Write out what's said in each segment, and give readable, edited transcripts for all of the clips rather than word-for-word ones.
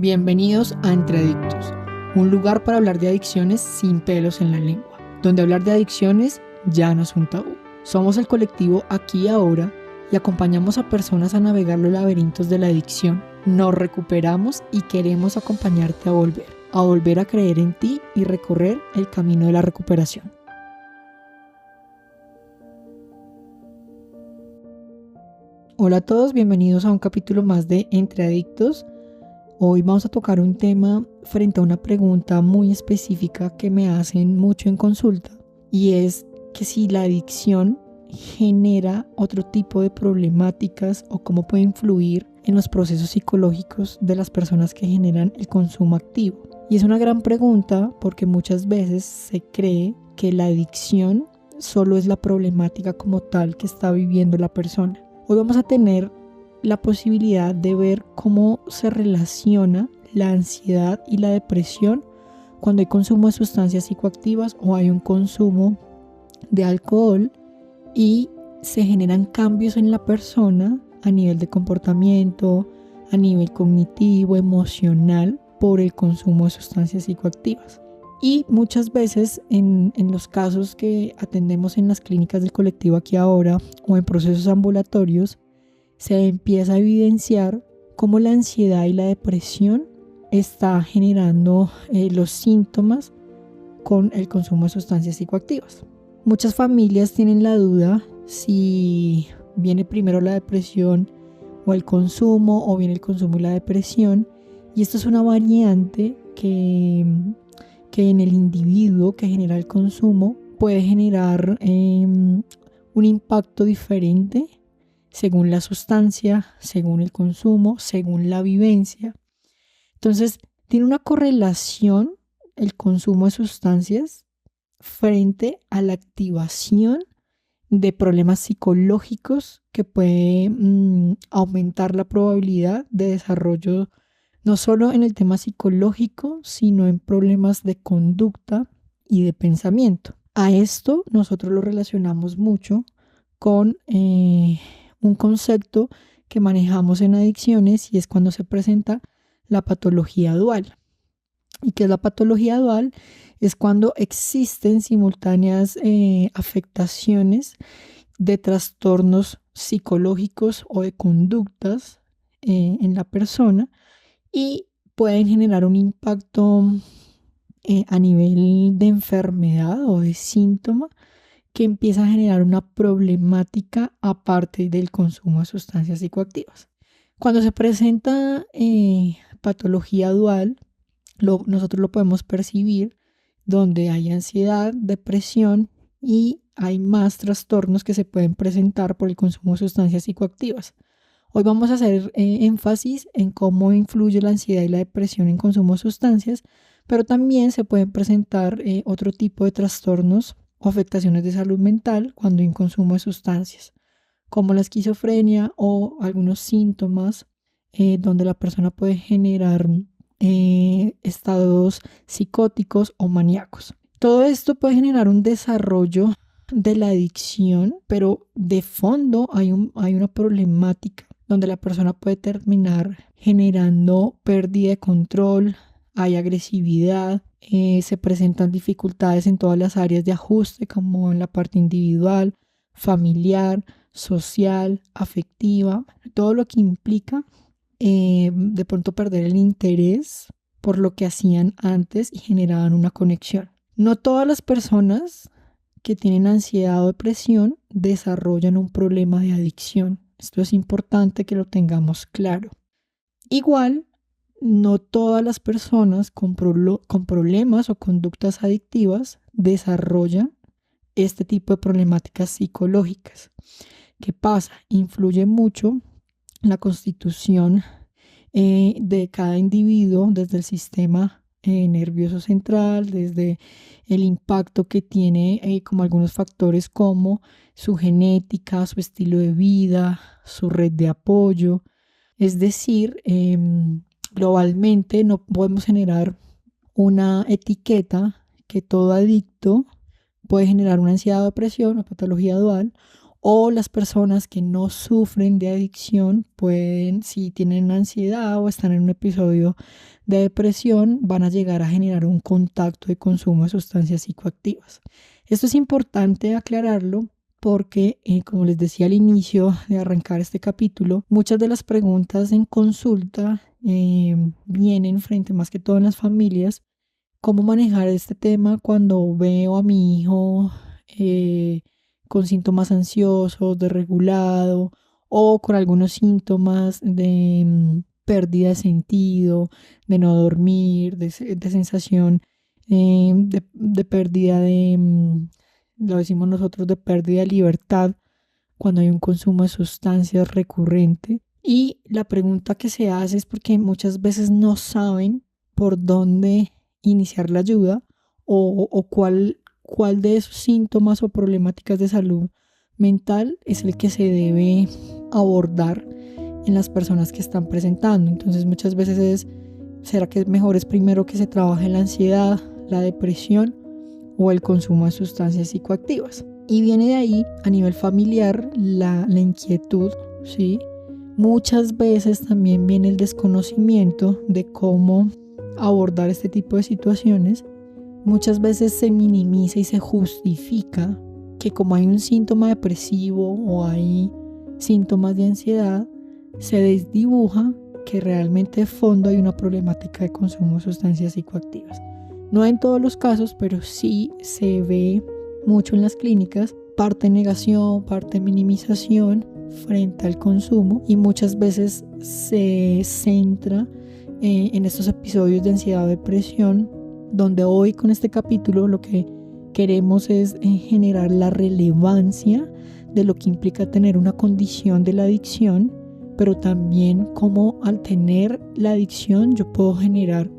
Bienvenidos a Entre Adictos, un lugar para hablar de adicciones sin pelos en la lengua, donde hablar de adicciones ya no es un tabú. Somos el colectivo Aquí y Ahora y acompañamos a personas a navegar los laberintos de la adicción. Nos recuperamos y queremos acompañarte a volver a creer en ti y recorrer el camino de la recuperación. Hola a todos, bienvenidos a un capítulo más de Entre Adictos. Hoy vamos a tocar un tema frente a una pregunta muy específica que me hacen mucho en consulta, y es que si la adicción genera otro tipo de problemáticas o cómo puede influir en los procesos psicológicos de las personas que generan el consumo activo. Y es una gran pregunta porque muchas veces se cree que la adicción solo es la problemática como tal que está viviendo la persona. Hoy vamos a tener la posibilidad de ver cómo se relaciona la ansiedad y la depresión cuando hay consumo de sustancias psicoactivas o hay un consumo de alcohol y se generan cambios en la persona a nivel de comportamiento, a nivel cognitivo, emocional por el consumo de sustancias psicoactivas. Y muchas veces en los casos que atendemos en las clínicas del colectivo Aquí Ahora o en procesos ambulatorios, se empieza a evidenciar cómo la ansiedad y la depresión está generando los síntomas con el consumo de sustancias psicoactivas. Muchas familias tienen la duda si viene primero la depresión o el consumo, o viene el consumo y la depresión, y esto es una variante que en el individuo que genera el consumo puede generar un impacto diferente según la sustancia, según el consumo, según la vivencia. Entonces, tiene una correlación el consumo de sustancias frente a la activación de problemas psicológicos que puede aumentar la probabilidad de desarrollo no solo en el tema psicológico, sino en problemas de conducta y de pensamiento. A esto nosotros lo relacionamos mucho con un concepto que manejamos en adicciones, y es cuando se presenta la patología dual. ¿Y qué es la patología dual? Es cuando existen simultáneas afectaciones de trastornos psicológicos o de conductas en la persona, y pueden generar un impacto a nivel de enfermedad o de síntoma que empieza a generar una problemática aparte del consumo de sustancias psicoactivas. Cuando se presenta patología dual, nosotros lo podemos percibir donde hay ansiedad, depresión, y hay más trastornos que se pueden presentar por el consumo de sustancias psicoactivas. Hoy vamos a hacer énfasis en cómo influye la ansiedad y la depresión en consumo de sustancias, pero también se pueden presentar otro tipo de trastornos o afectaciones de salud mental cuando hay un consumo de sustancias, como la esquizofrenia o algunos síntomas donde la persona puede generar estados psicóticos o maníacos. Todo esto puede generar un desarrollo de la adicción, pero de fondo hay una problemática donde la persona puede terminar generando pérdida de control, hay agresividad, se presentan dificultades en todas las áreas de ajuste, como en la parte individual, familiar, social, afectiva, todo lo que implica de pronto perder el interés por lo que hacían antes y generaban una conexión. No todas las personas que tienen ansiedad o depresión desarrollan un problema de adicción. Esto es importante que lo tengamos claro. Igual, no todas las personas con problemas o conductas adictivas desarrollan este tipo de problemáticas psicológicas. ¿Qué pasa? Influye mucho la constitución de cada individuo, desde el sistema nervioso central, desde el impacto que tiene como algunos factores como su genética, su estilo de vida, su red de apoyo. Es decir, globalmente no podemos generar una etiqueta que todo adicto puede generar una ansiedad o depresión o patología dual, O las personas que no sufren de adicción pueden, si tienen ansiedad o están en un episodio de depresión, van a llegar a generar un contacto de consumo de sustancias psicoactivas. Esto es importante aclararlo porque, como les decía al inicio de arrancar este capítulo, muchas de las preguntas en consulta vienen frente más que todo en las familias. ¿Cómo manejar este tema cuando veo a mi hijo con síntomas ansiosos, desregulado o con algunos síntomas de pérdida de sentido, de no dormir, de sensación de pérdida lo decimos nosotros, de pérdida de libertad cuando hay un consumo de sustancias recurrente? Y la pregunta que se hace es porque muchas veces no saben por dónde iniciar la ayuda o cuál de esos síntomas o problemáticas de salud mental es el que se debe abordar en las personas que están presentando. Entonces muchas veces ¿será que mejor es primero que se trabaje la ansiedad, la depresión o el consumo de sustancias psicoactivas? Y viene de ahí, a nivel familiar, la inquietud, ¿sí? Muchas veces también viene el desconocimiento de cómo abordar este tipo de situaciones. Muchas veces se minimiza y se justifica que como hay un síntoma depresivo o hay síntomas de ansiedad, se desdibuja que realmente de fondo hay una problemática de consumo de sustancias psicoactivas. No en todos los casos, pero sí se ve mucho en las clínicas, parte negación, parte minimización frente al consumo, y muchas veces se centra en estos episodios de ansiedad o depresión, donde hoy con este capítulo lo que queremos es generar la relevancia de lo que implica tener una condición de la adicción, pero también cómo al tener la adicción yo puedo generar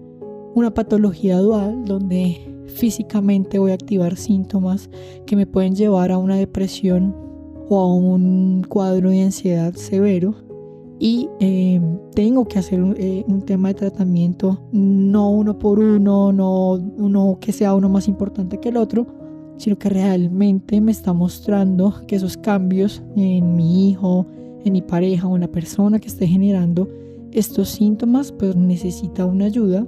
una patología dual donde físicamente voy a activar síntomas que me pueden llevar a una depresión o a un cuadro de ansiedad severo, y tengo que hacer un tema de tratamiento, no uno por uno, no uno que sea uno más importante que el otro, sino que realmente me está mostrando que esos cambios en mi hijo, en mi pareja o en la persona que esté generando estos síntomas, pues necesita una ayuda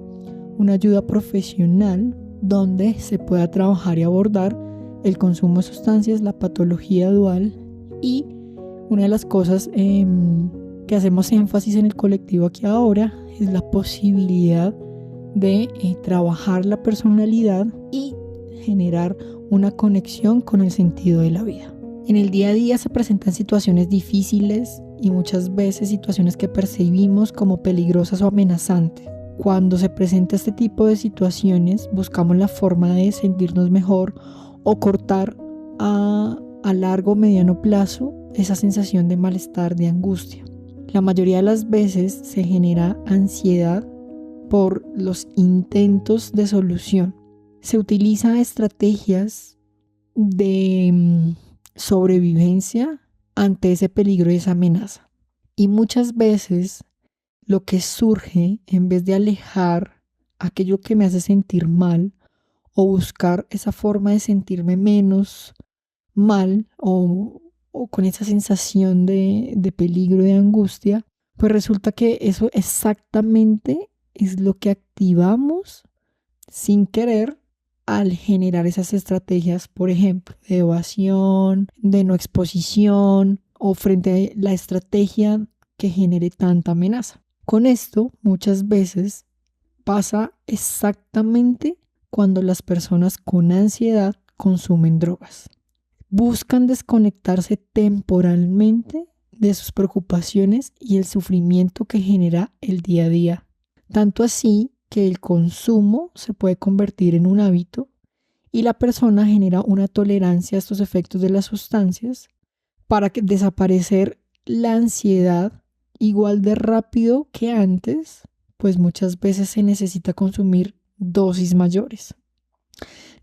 profesional donde se pueda trabajar y abordar el consumo de sustancias, la patología dual. Y una de las cosas que hacemos énfasis en el colectivo aquí ahora es la posibilidad de trabajar la personalidad y generar una conexión con el sentido de la vida. En el día a día se presentan situaciones difíciles y muchas veces situaciones que percibimos como peligrosas o amenazantes. Cuando se presenta este tipo de situaciones, buscamos la forma de sentirnos mejor o cortar a largo o mediano plazo esa sensación de malestar, de angustia. La mayoría de las veces se genera ansiedad por los intentos de solución. Se utilizan estrategias de sobrevivencia ante ese peligro y esa amenaza. Y muchas veces lo que surge, en vez de alejar aquello que me hace sentir mal o buscar esa forma de sentirme menos mal o con esa sensación de peligro, de angustia, pues resulta que eso exactamente es lo que activamos sin querer al generar esas estrategias, por ejemplo, de evasión, de no exposición o frente a la estrategia que genere tanta amenaza. Con esto, muchas veces pasa exactamente cuando las personas con ansiedad consumen drogas. Buscan desconectarse temporalmente de sus preocupaciones y el sufrimiento que genera el día a día. Tanto así que el consumo se puede convertir en un hábito y la persona genera una tolerancia a estos efectos de las sustancias para desaparecer la ansiedad igual de rápido que antes, pues muchas veces se necesita consumir dosis mayores,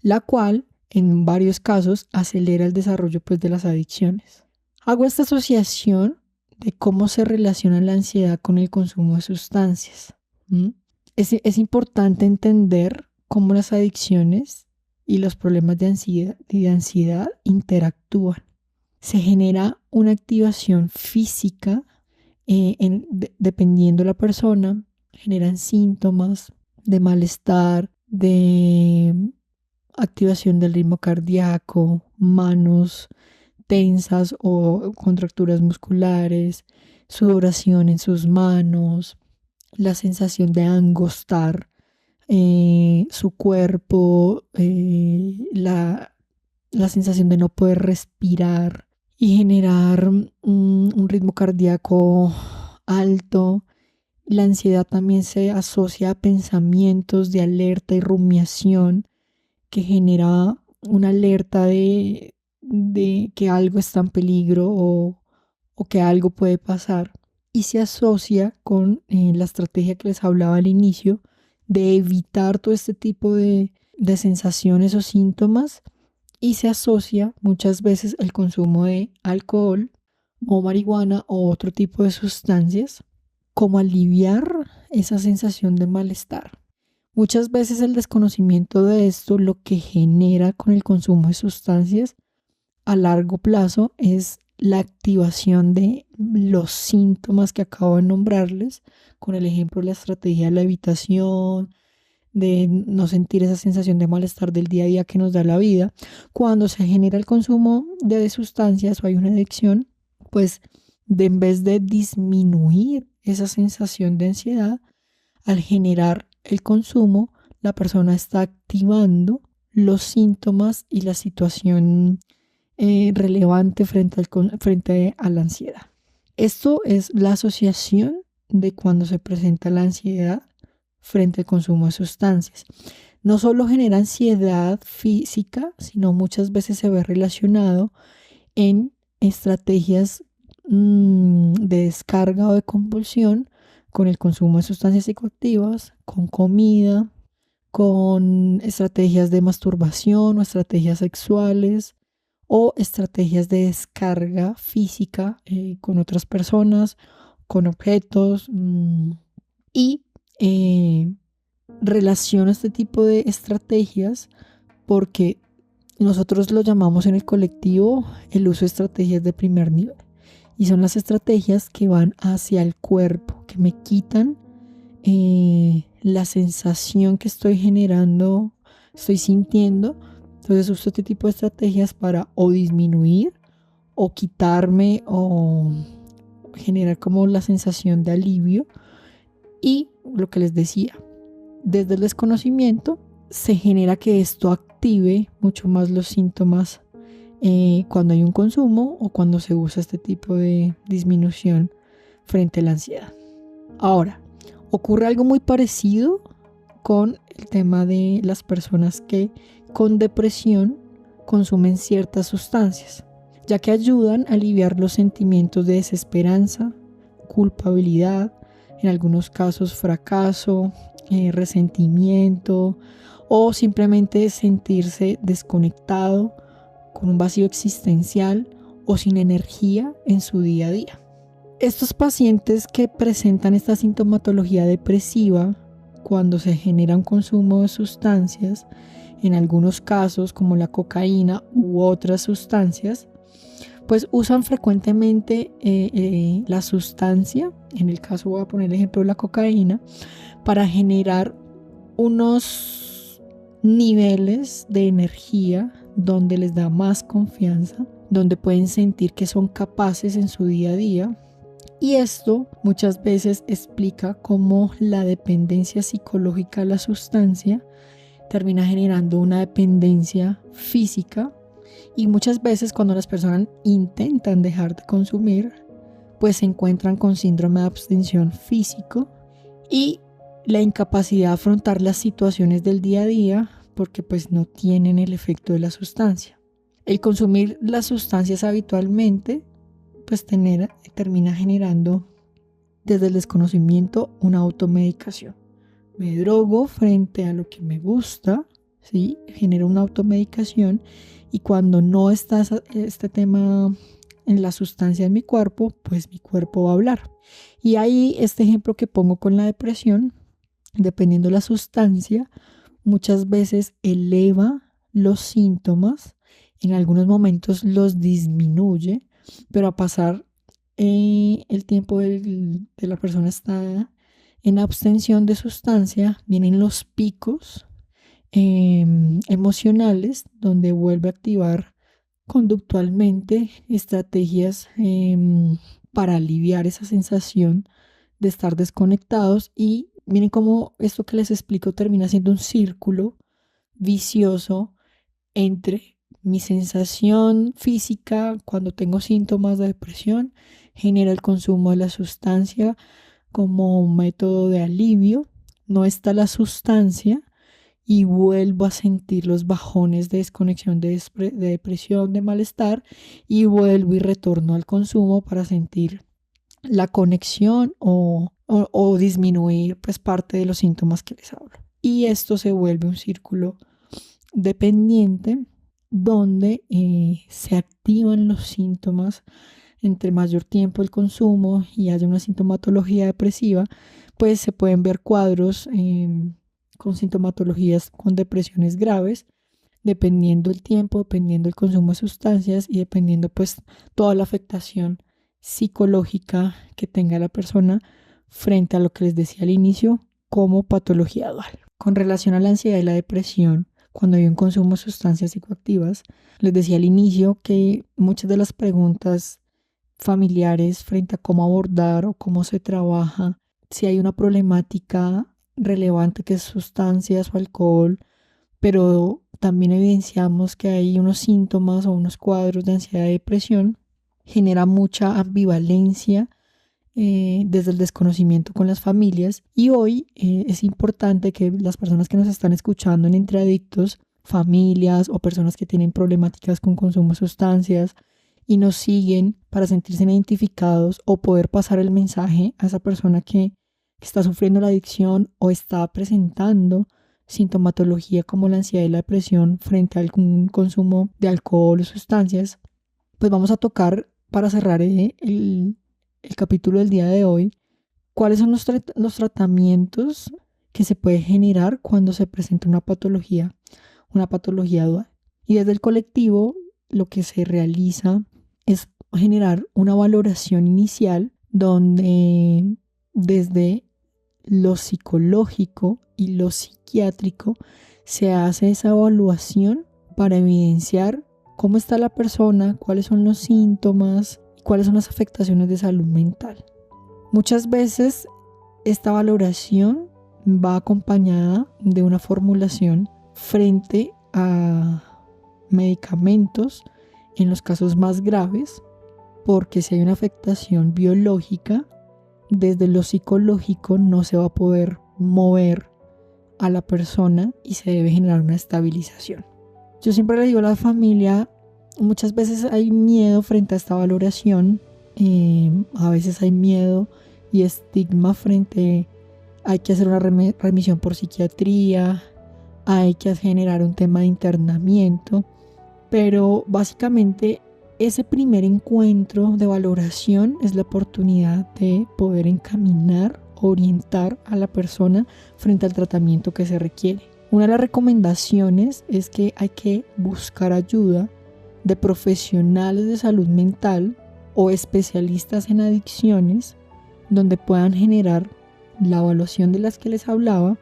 la cual en varios casos acelera el desarrollo pues de las adicciones. Hago esta asociación de cómo se relaciona la ansiedad con el consumo de sustancias. Es importante entender cómo las adicciones y los problemas de ansiedad interactúan. Se genera una activación física dependiendo de la persona, generan síntomas de malestar, de activación del ritmo cardíaco, manos tensas o contracturas musculares, sudoración en sus manos, la sensación de angostar su cuerpo, la sensación de no poder respirar y generar un ritmo cardíaco alto. La ansiedad también se asocia a pensamientos de alerta y rumiación que genera una alerta de que algo está en peligro o que algo puede pasar. Y se asocia con la estrategia que les hablaba al inicio de evitar todo este tipo de sensaciones o síntomas, y se asocia muchas veces el consumo de alcohol o marihuana o otro tipo de sustancias como aliviar esa sensación de malestar. Muchas veces el desconocimiento de esto lo que genera con el consumo de sustancias a largo plazo es la activación de los síntomas que acabo de nombrarles, con el ejemplo de la estrategia de la evitación, de no sentir esa sensación de malestar del día a día que nos da la vida. Cuando se genera el consumo de sustancias o hay una adicción, pues en vez de disminuir esa sensación de ansiedad, al generar el consumo, la persona está activando los síntomas y la situación relevante frente a la ansiedad. Esto es la asociación de cuando se presenta la ansiedad frente al consumo de sustancias. No solo genera ansiedad física, sino muchas veces se ve relacionado en estrategias de descarga o de compulsión con el consumo de sustancias psicoactivas, con comida, con estrategias de masturbación o estrategias sexuales o estrategias de descarga física con otras personas, con objetos y relaciona este tipo de estrategias porque nosotros lo llamamos en el colectivo el uso de estrategias de primer nivel. Y son las estrategias que van hacia el cuerpo, que me quitan la sensación que estoy generando, estoy sintiendo. Entonces uso este tipo de estrategias para o disminuir o quitarme o generar como la sensación de alivio. Y lo que les decía, desde el desconocimiento se genera que esto active mucho más los síntomas cuando hay un consumo o cuando se usa este tipo de disminución frente a la ansiedad. Ahora, ocurre algo muy parecido con el tema de las personas que con depresión consumen ciertas sustancias, ya que ayudan a aliviar los sentimientos de desesperanza, culpabilidad, en algunos casos fracaso, resentimiento o simplemente sentirse desconectado, con un vacío existencial o sin energía en su día a día. Estos pacientes que presentan esta sintomatología depresiva, cuando se genera un consumo de sustancias, en algunos casos como la cocaína u otras sustancias, pues usan frecuentemente la sustancia, en el caso voy a poner el ejemplo de la cocaína, para generar unos niveles de energía donde les da más confianza, donde pueden sentir que son capaces en su día a día. Y esto muchas veces explica cómo la dependencia psicológica a la sustancia termina generando una dependencia física, y muchas veces cuando las personas intentan dejar de consumir, pues se encuentran con síndrome de abstención físico y la incapacidad de afrontar las situaciones del día a día porque pues no tienen el efecto de la sustancia. El consumir las sustancias habitualmente pues termina generando desde el desconocimiento una automedicación. Me drogo frente a lo que me gusta, ¿sí? Genero una automedicación, y cuando no está este tema en la sustancia en mi cuerpo, pues mi cuerpo va a hablar. Y ahí este ejemplo que pongo con la depresión, dependiendo de la sustancia, muchas veces eleva los síntomas En algunos momentos los disminuye, pero a pasar el tiempo de la persona está en abstención de sustancia, vienen los picos emocionales, donde vuelve a activar conductualmente estrategias para aliviar esa sensación de estar desconectados, y miren cómo esto que les explico termina siendo un círculo vicioso entre mi sensación física cuando tengo síntomas de depresión, genera el consumo de la sustancia como un método de alivio, no está la sustancia y vuelvo a sentir los bajones de desconexión, de depresión, de malestar, y vuelvo y retorno al consumo para sentir la conexión o disminuir pues parte de los síntomas que les hablo. Y esto se vuelve un círculo dependiente donde se activan los síntomas entre mayor tiempo el consumo y haya una sintomatología depresiva, pues se pueden ver cuadros con sintomatologías con depresiones graves, dependiendo el tiempo, dependiendo el consumo de sustancias y dependiendo pues toda la afectación psicológica que tenga la persona frente a lo que les decía al inicio como patología dual. Con relación a la ansiedad y la depresión, cuando hay un consumo de sustancias psicoactivas, les decía al inicio que muchas de las preguntas familiares frente a cómo abordar o cómo se trabaja, si hay una problemática relevante que es sustancias o alcohol, pero también evidenciamos que hay unos síntomas o unos cuadros de ansiedad y depresión, genera mucha ambivalencia desde el desconocimiento con las familias. Y hoy es importante que las personas que nos están escuchando en Entre Adictos, familias o personas que tienen problemáticas con consumo de sustancias y nos siguen para sentirse identificados o poder pasar el mensaje a esa persona que está sufriendo la adicción o está presentando sintomatología como la ansiedad y la depresión frente a algún consumo de alcohol o sustancias, pues vamos a tocar para cerrar el capítulo del día de hoy cuáles son los tratamientos que se puede generar cuando se presenta una patología dual. Y desde el colectivo lo que se realiza es generar una valoración inicial donde desde lo psicológico y lo psiquiátrico se hace esa evaluación para evidenciar cómo está la persona, cuáles son los síntomas, cuáles son las afectaciones de salud mental. Muchas veces esta valoración va acompañada de una formulación frente a medicamentos en los casos más graves, porque si hay una afectación biológica, desde lo psicológico no se va a poder mover a la persona y se debe generar una estabilización. Yo siempre le digo a la familia, muchas veces hay miedo frente a esta valoración, a veces hay miedo y estigma frente, hay que hacer una remisión por psiquiatría, hay que generar un tema de internamiento, pero básicamente ese primer encuentro de valoración es la oportunidad de poder encaminar, orientar a la persona frente al tratamiento que se requiere. Una de las recomendaciones es que hay que buscar ayuda de profesionales de salud mental o especialistas en adicciones, donde puedan generar la evaluación de las que les hablaba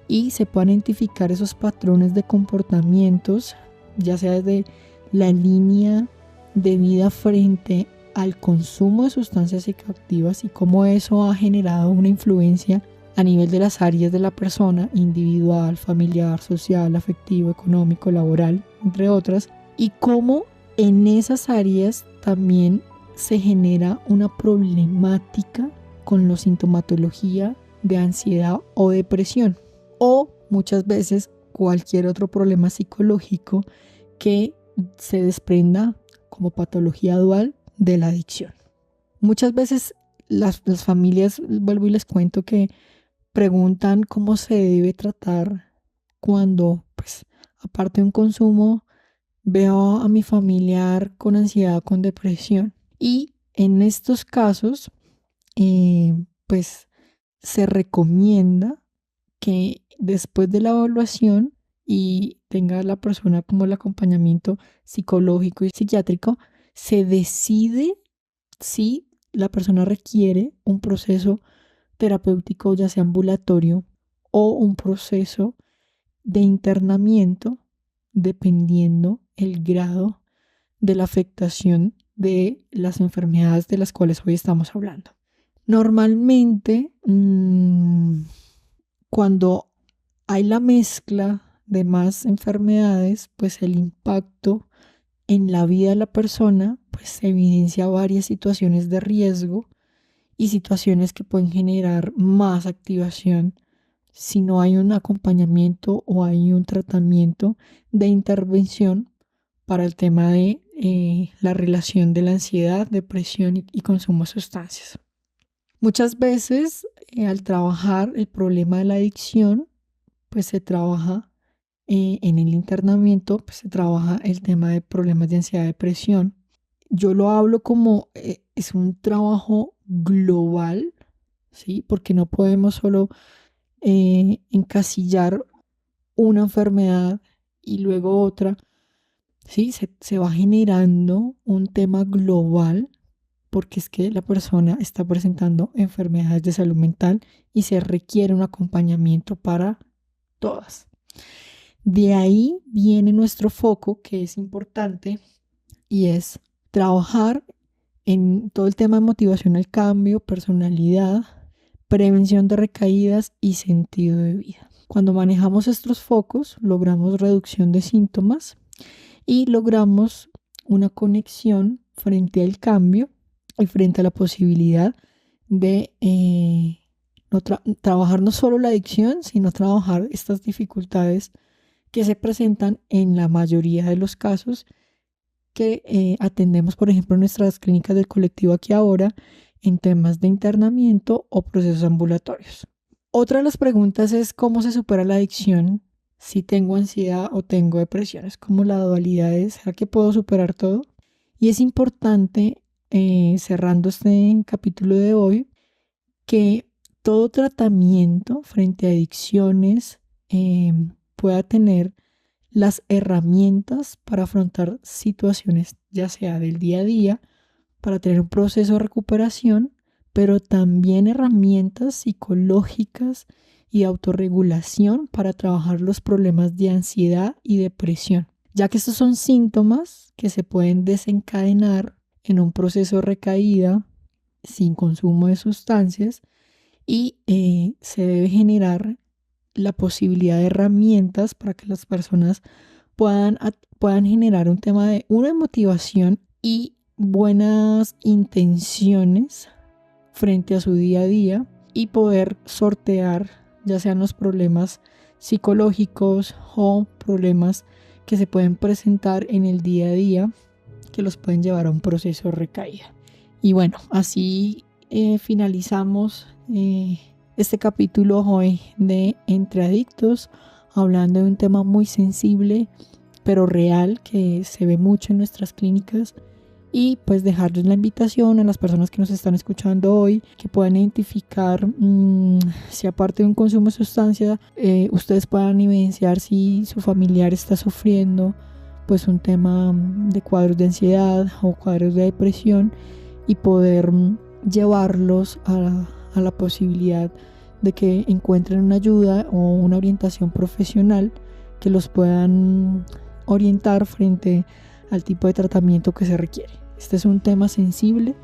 y se puedan identificar esos patrones de comportamientos, ya sea desde la línea de vida frente al consumo de sustancias psicoactivas y cómo eso ha generado una influencia a nivel de las áreas de la persona, individual, familiar, social, afectivo, económico, laboral, entre otras, y cómo en esas áreas también se genera una problemática con la sintomatología de ansiedad o depresión, o muchas veces cualquier otro problema psicológico que se desprenda como patología dual de la adicción. Muchas veces las familias, vuelvo y les cuento, que preguntan cómo se debe tratar cuando, pues, aparte de un consumo, veo a mi familiar con ansiedad, con depresión. Y en estos casos, pues, se recomienda que después de la evaluación y tenga la persona como el acompañamiento psicológico y psiquiátrico, se decide si la persona requiere un proceso terapéutico, ya sea ambulatorio o un proceso de internamiento, dependiendo el grado de la afectación de las enfermedades de las cuales hoy estamos hablando. Normalmente, cuando hay la mezcla de más enfermedades, pues el impacto en la vida de la persona pues evidencia varias situaciones de riesgo y situaciones que pueden generar más activación si no hay un acompañamiento o hay un tratamiento de intervención para el tema de la relación de la ansiedad, depresión y consumo de sustancias. Muchas veces al trabajar el problema de la adicción, pues se trabaja en el internamiento, pues se trabaja el tema de problemas de ansiedad, depresión. Yo lo hablo como es un trabajo global, ¿sí? Porque no podemos solo encasillar una enfermedad y luego otra, ¿sí? Se va generando un tema global porque es que la persona está presentando enfermedades de salud mental y se requiere un acompañamiento para todas. De ahí viene nuestro foco, que es importante, y es trabajar en todo el tema de motivación al cambio, personalidad, prevención de recaídas y sentido de vida. Cuando manejamos estos focos, logramos reducción de síntomas y logramos una conexión frente al cambio y frente a la posibilidad de trabajar no solo la adicción, sino trabajar estas dificultades que se presentan en la mayoría de los casos que atendemos, por ejemplo, en nuestras clínicas del colectivo Aquí Ahora, en temas de internamiento o procesos ambulatorios. Otra de las preguntas es cómo se supera la adicción si tengo ansiedad o tengo depresión. Es como la dualidad de, ¿será que puedo superar todo? Y es importante, cerrando este capítulo de hoy, que todo tratamiento frente a adicciones pueda tener las herramientas para afrontar situaciones, ya sea del día a día, para tener un proceso de recuperación, pero también herramientas psicológicas y autorregulación para trabajar los problemas de ansiedad y depresión, ya que estos son síntomas que se pueden desencadenar en un proceso de recaída sin consumo de sustancias y se debe generar la posibilidad de herramientas para que las personas puedan generar un tema de una motivación y buenas intenciones frente a su día a día y poder sortear ya sean los problemas psicológicos o problemas que se pueden presentar en el día a día que los pueden llevar a un proceso de recaída. Y bueno, así finalizamos este capítulo hoy de Entre Adictos, hablando de un tema muy sensible pero real que se ve mucho en nuestras clínicas, y pues dejarles la invitación a las personas que nos están escuchando hoy que puedan identificar si aparte de un consumo de sustancia ustedes puedan evidenciar si su familiar está sufriendo pues un tema de cuadros de ansiedad o cuadros de depresión y poder llevarlos a la posibilidad de que encuentren una ayuda o una orientación profesional que los puedan orientar frente al tipo de tratamiento que se requiere. Este es un tema sensible,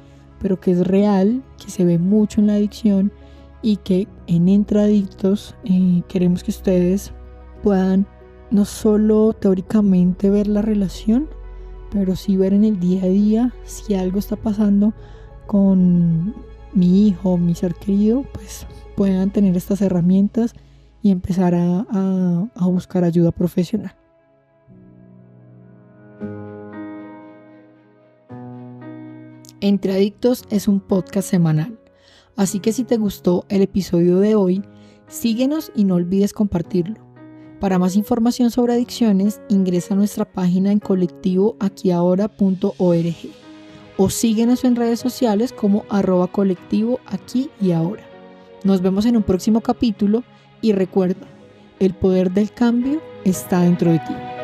pero que es real, que se ve mucho en la adicción y que en Entre Adictos queremos que ustedes puedan no solo teóricamente ver la relación, pero sí ver en el día a día si algo está pasando con mi hijo, mi ser querido, pues puedan tener estas herramientas y empezar a buscar ayuda profesional. Entre Adictos es un podcast semanal, así que si te gustó el episodio de hoy, síguenos y no olvides compartirlo. Para más información sobre adicciones, ingresa a nuestra página en colectivoaquiahora.org o síguenos en redes sociales como @colectivoaquiahora. Nos vemos en un próximo capítulo y recuerda, El poder del cambio está dentro de ti.